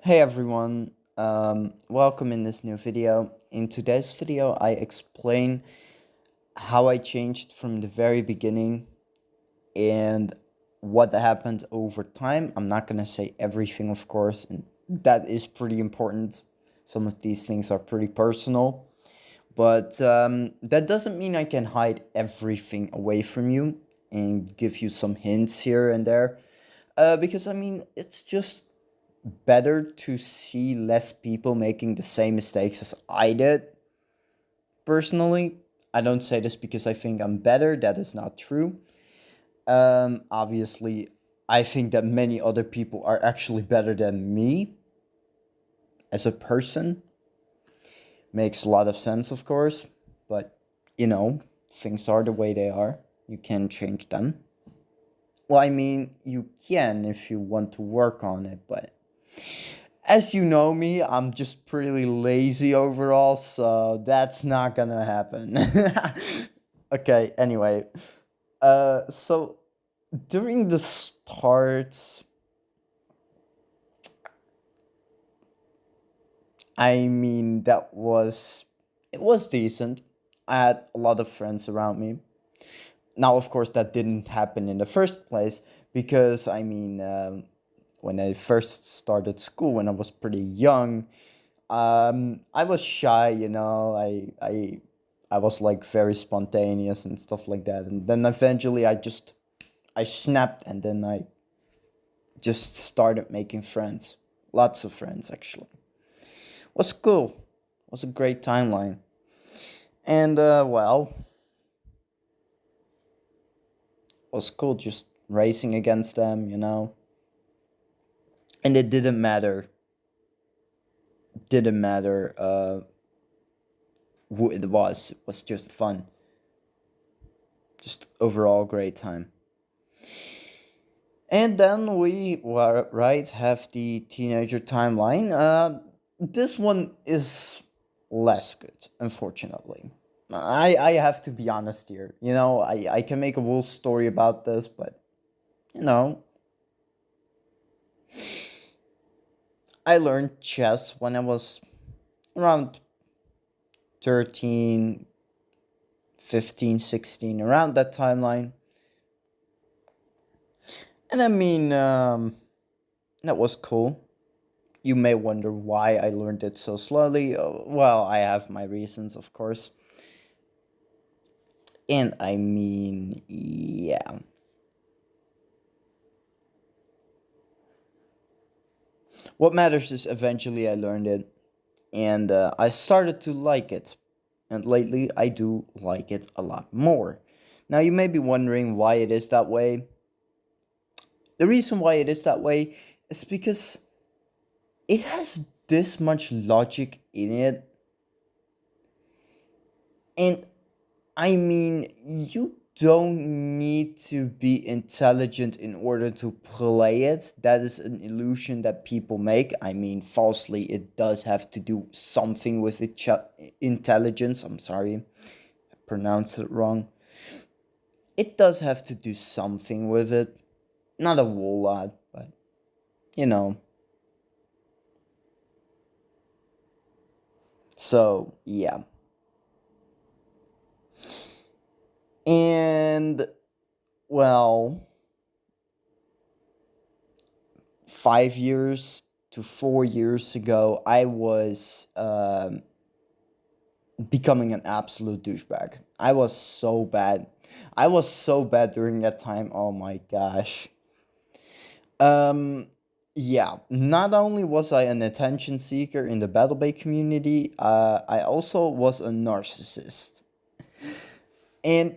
Hey everyone, welcome in this new video. In today's video, I explain how I changed from the very beginning and what happened over time. I'm not gonna say everything, of course, and that is pretty important. Some of these things are pretty personal, but that doesn't mean I can hide everything away from you and give you some hints here and there. Because I mean, it's just better to see less people making the same mistakes as I did. Personally, I don't say this because I think I'm better. That is not true. Obviously, I think that many other people are actually better than me as a person. Makes a lot of sense, of course, but you know, things are the way they are. You can't change them. Well, I mean, you can if you want to work on it, but as you know me, I'm just pretty lazy overall, so that's not gonna happen. Okay, anyway. So during the start, I mean it was decent. I had a lot of friends around me. Now, of course, that didn't happen in the first place because when I first started school, when I was pretty young, I was shy, you know. I was like very spontaneous and stuff like that. And then eventually I snapped and then I just started making friends. Lots of friends actually. Was cool. Was a great timeline. And was cool just racing against them, you know. And it didn't matter. Didn't matter who it was. It was just fun. Just overall great time. And then we were right have the teenager timeline. This one is less good, unfortunately. I have to be honest here. You know, I can make a whole story about this, but you know, I learned chess when I was around 13, 15, 16, around that timeline. And that was cool. You may wonder why I learned it so slowly. Well, I have my reasons, of course. And yeah. What matters is eventually I learned it and I started to like it. And lately I do like it a lot more. Now you may be wondering why it is that way. The reason why it is that way is because it has this much logic in it. And you don't need to be intelligent in order to play it. That is an illusion that people make. I mean, falsely, it does have to do something with intelligence. I'm sorry, I pronounced it wrong. It does have to do something with it. Not a whole lot, but you know. So, yeah. And, well, 5 years to 4 years ago, I was becoming an absolute douchebag. I was so bad. I was so bad during that time. Oh my gosh. Um, yeah. Not only was I an attention seeker in the Battle Bay community, I also was a narcissist, and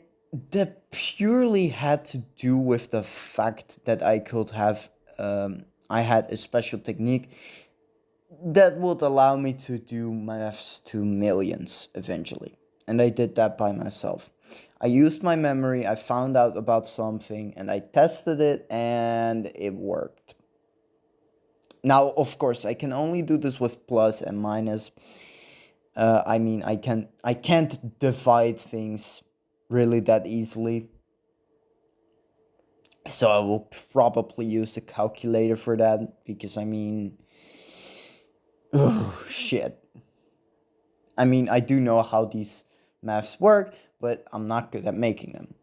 that purely had to do with the fact that I could have. I had a special technique that would allow me to do maths to millions eventually. And I did that by myself. I used my memory, I found out about something, and I tested it, and it worked. Now, of course, I can only do this with plus and minus. I can't divide things really that easily. So I will probably use a calculator for that because Oh, shit. I mean, I do know how these maths work, but I'm not good at making them.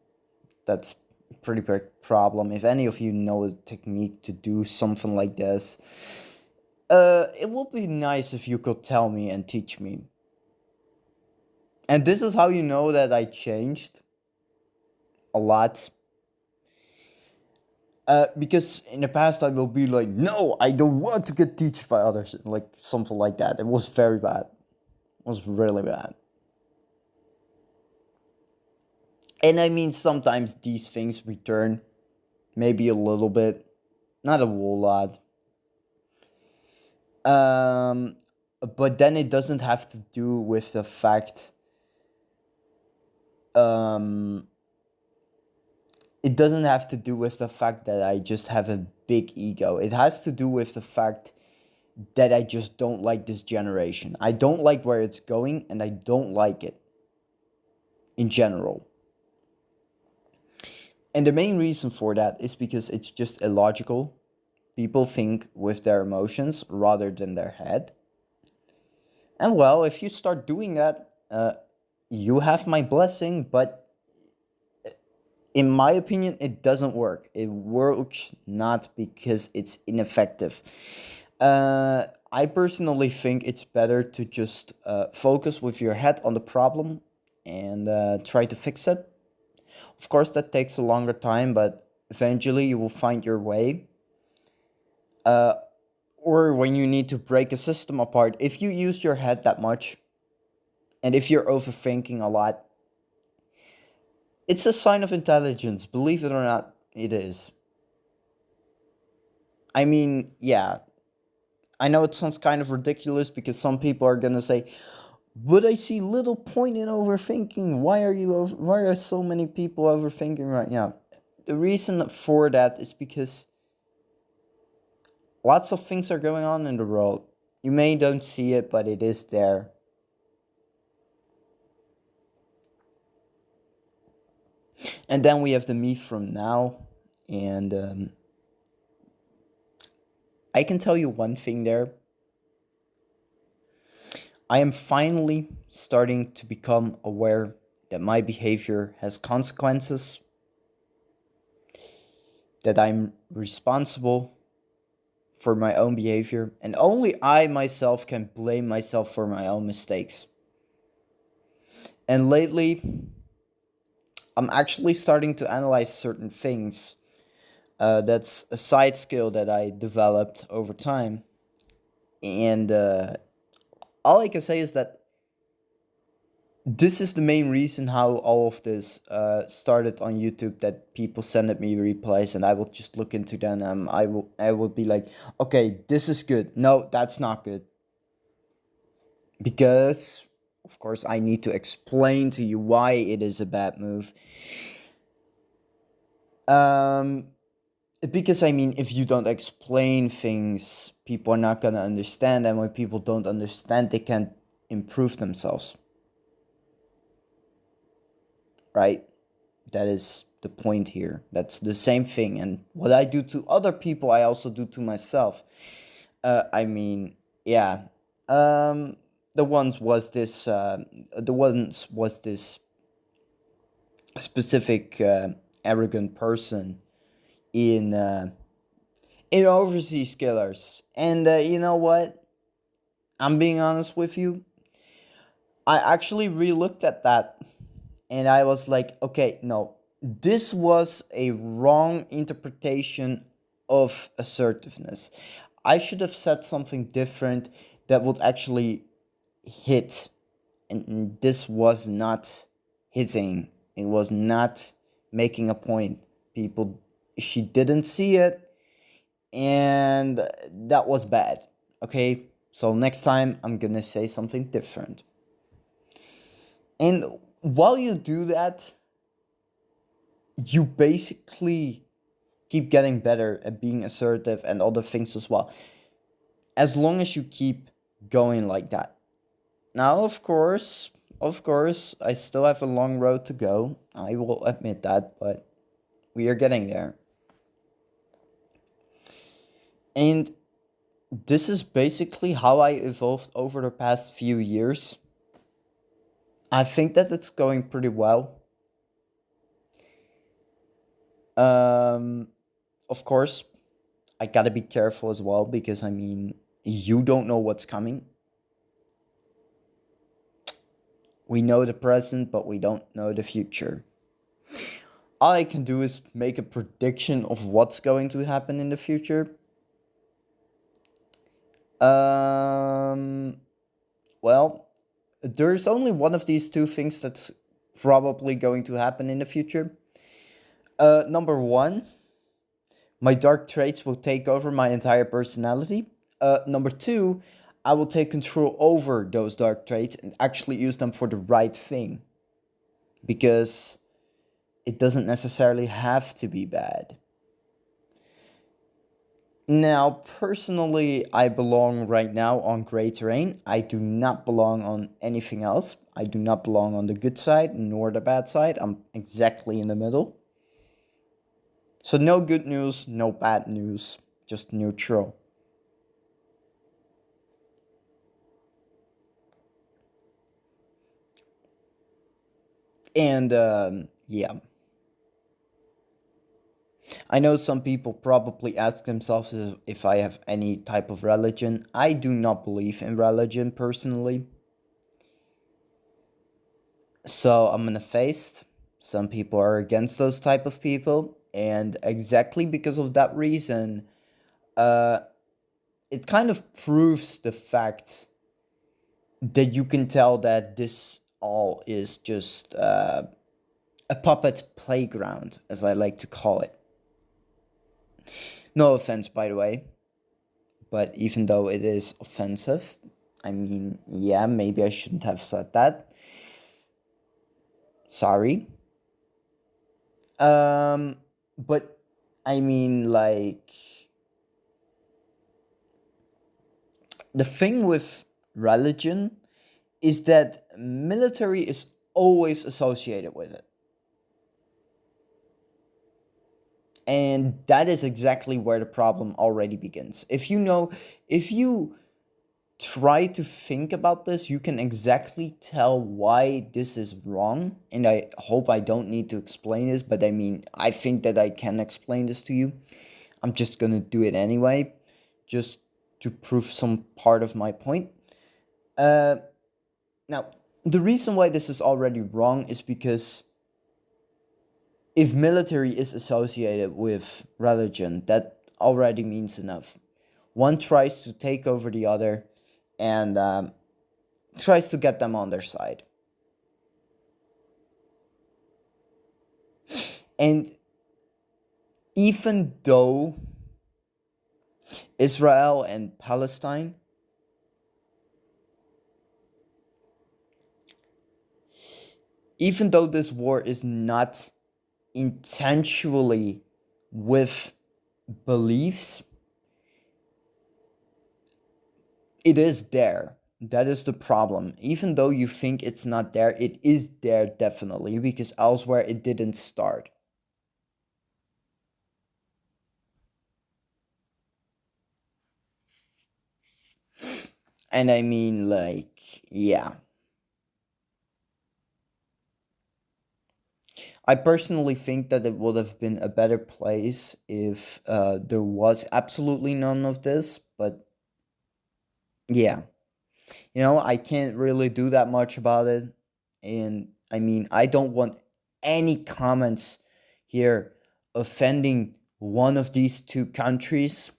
That's a pretty big problem. If any of you know a technique to do something like this, it would be nice if you could tell me and teach me. And this is how you know that I changed a lot. Because in the past I will be like, no, I don't want to get taught by others, like something like that. It was very bad. It was really bad. And I mean, sometimes these things return, maybe a little bit, not a whole lot. Um, but then it doesn't have to do with the fact. Um, it doesn't have to do with the fact that I just have a big ego. It has to do with the fact that I just don't like this generation. I don't like where it's going, and I don't like it in general. And the main reason for that is because it's just illogical. People think with their emotions rather than their head. And well, if you start doing that, you have my blessing, but in my opinion, it doesn't work. It works not because it's ineffective. I personally think it's better to just focus with your head on the problem and try to fix it. Of course, that takes a longer time, but eventually you will find your way. Uh, or when you need to break a system apart, if you use your head that much, and if you're overthinking a lot, it's a sign of intelligence, believe it or not, it is. I mean, yeah, I know it sounds kind of ridiculous because some people are gonna say, but I see little point in overthinking. Why are so many people overthinking right now? The reason for that is because lots of things are going on in the world. You may don't see it, but it is there. And then we have the me from now, and I can tell you one thing there. I am finally starting to become aware that my behavior has consequences, that I'm responsible for my own behavior, and only I myself can blame myself for my own mistakes. And lately, I'm actually starting to analyze certain things. That's a side skill that I developed over time. And all I can say is that this is the main reason how all of this started on YouTube. That people send me replies, and I will just look into them. I will be like, okay, this is good. No, that's not good, because of course I need to explain to you why it is a bad move. Um, because I mean, if you don't explain things, people are not gonna understand, and when people don't understand, they can't improve themselves, right? That is the point here. That's the same thing. And what I do to other people, I also do to myself. I mean, yeah. Um, the ones was this. The ones was this specific arrogant person in overseas killers. And you know what? I'm being honest with you. I actually re-looked at that, and I was like, okay, no, this was a wrong interpretation of assertiveness. I should have said something different that would actually hit, and this was not hitting. It was not making a point. People, she didn't see it, and that was bad. Okay, so next time I'm gonna say something different. And while you do that, you basically keep getting better at being assertive and other things as well, as long as you keep going like that. Now, of course, I still have a long road to go. I will admit that, but we are getting there. And this is basically how I evolved over the past few years. I think that it's going pretty well. Um, of course, I gotta be careful as well because I mean, you don't know what's coming. We know the present, but we don't know the future. All I can do is make a prediction of what's going to happen in the future. Um, well, there's only one of these two things that's probably going to happen in the future. Number one, my dark traits will take over my entire personality. Number two, I will take control over those dark traits and actually use them for the right thing. Because it doesn't necessarily have to be bad. Now, personally, I belong right now on Gray Terrain. I do not belong on anything else. I do not belong on the good side nor the bad side. I'm exactly in the middle. So, no good news, no bad news, just neutral. And, yeah. I know some people probably ask themselves if I have any type of religion. I do not believe in religion personally. So I'm an atheist. Some people are against those type of people, and exactly because of that reason, uh, it kind of proves the fact that you can tell that this all is just a puppet playground, as I like to call it. No offense, by the way, but even though it is offensive, I mean, yeah, maybe I shouldn't have said that. Sorry. But I mean, like, the thing with religion is that military is always associated with it. And that is exactly where the problem already begins. If you try to think about this, you can exactly tell why this is wrong. And I hope I don't need to explain this, but I mean, I think that I can explain this to you. I'm just gonna do it anyway, just to prove some part of my point. Uh, Now, the reason why this is already wrong is because if military is associated with religion, that already means enough. One tries to take over the other and tries to get them on their side. And even though Israel and Palestine, even though this war is not intentionally with beliefs, it is there. That is the problem. Even though you think it's not there, it is there definitely because elsewhere it didn't start. And I mean, like, yeah. I personally think that it would have been a better place if there was absolutely none of this, but yeah. I can't really do that much about it. And I mean, I don't want any comments here offending one of these two countries.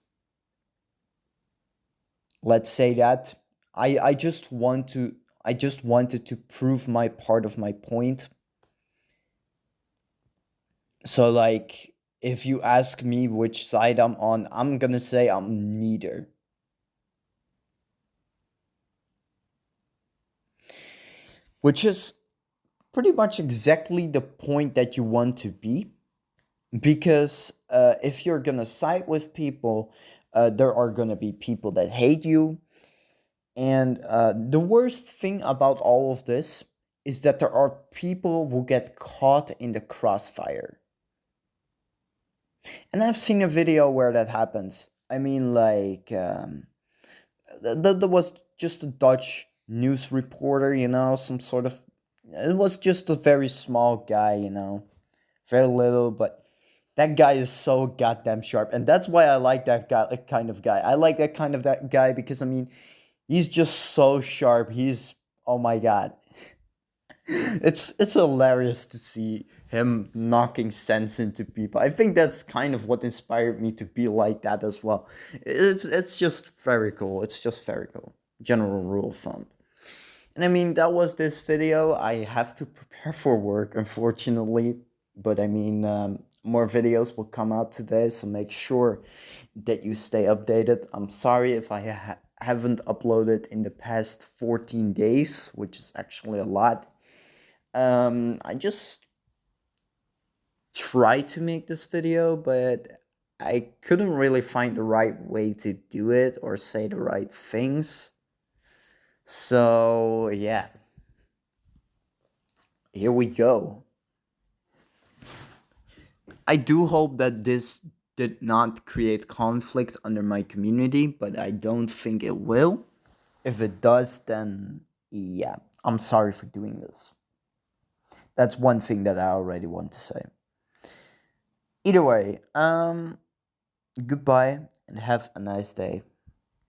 Let's say that. I just wanted to prove my part of my point. So like if you ask me which side I'm on, I'm gonna say I'm neither. Which is pretty much exactly the point that you want to be. Because if you're gonna side with people, there are gonna be people that hate you. And the worst thing about all of this is that there are people who get caught in the crossfire. And I've seen a video where that happens. I mean, like, That was just a Dutch news reporter, you know, some sort of. It was just a very small guy, you know, very little, but that guy is so goddamn sharp, and that's why I like that guy, kind of guy. I like that kind of that guy because I mean, he's just so sharp. He's, oh my god, it's hilarious to see him knocking sense into people. I think that's kind of what inspired me to be like that as well. It's just very cool. It's just very cool. General rule of thumb. And I mean, that was this video. I have to prepare for work, unfortunately. But I mean, more videos will come out today, so make sure that you stay updated. I'm sorry if I haven't uploaded in the past 14 days, which is actually a lot. I just tried to make this video, but I couldn't really find the right way to do it or say the right things. So, yeah, here we go. I do hope that this did not create conflict under my community, but I don't think it will. If it does, then yeah, I'm sorry for doing this. That's one thing that I already want to say. Either way, goodbye and have a nice day.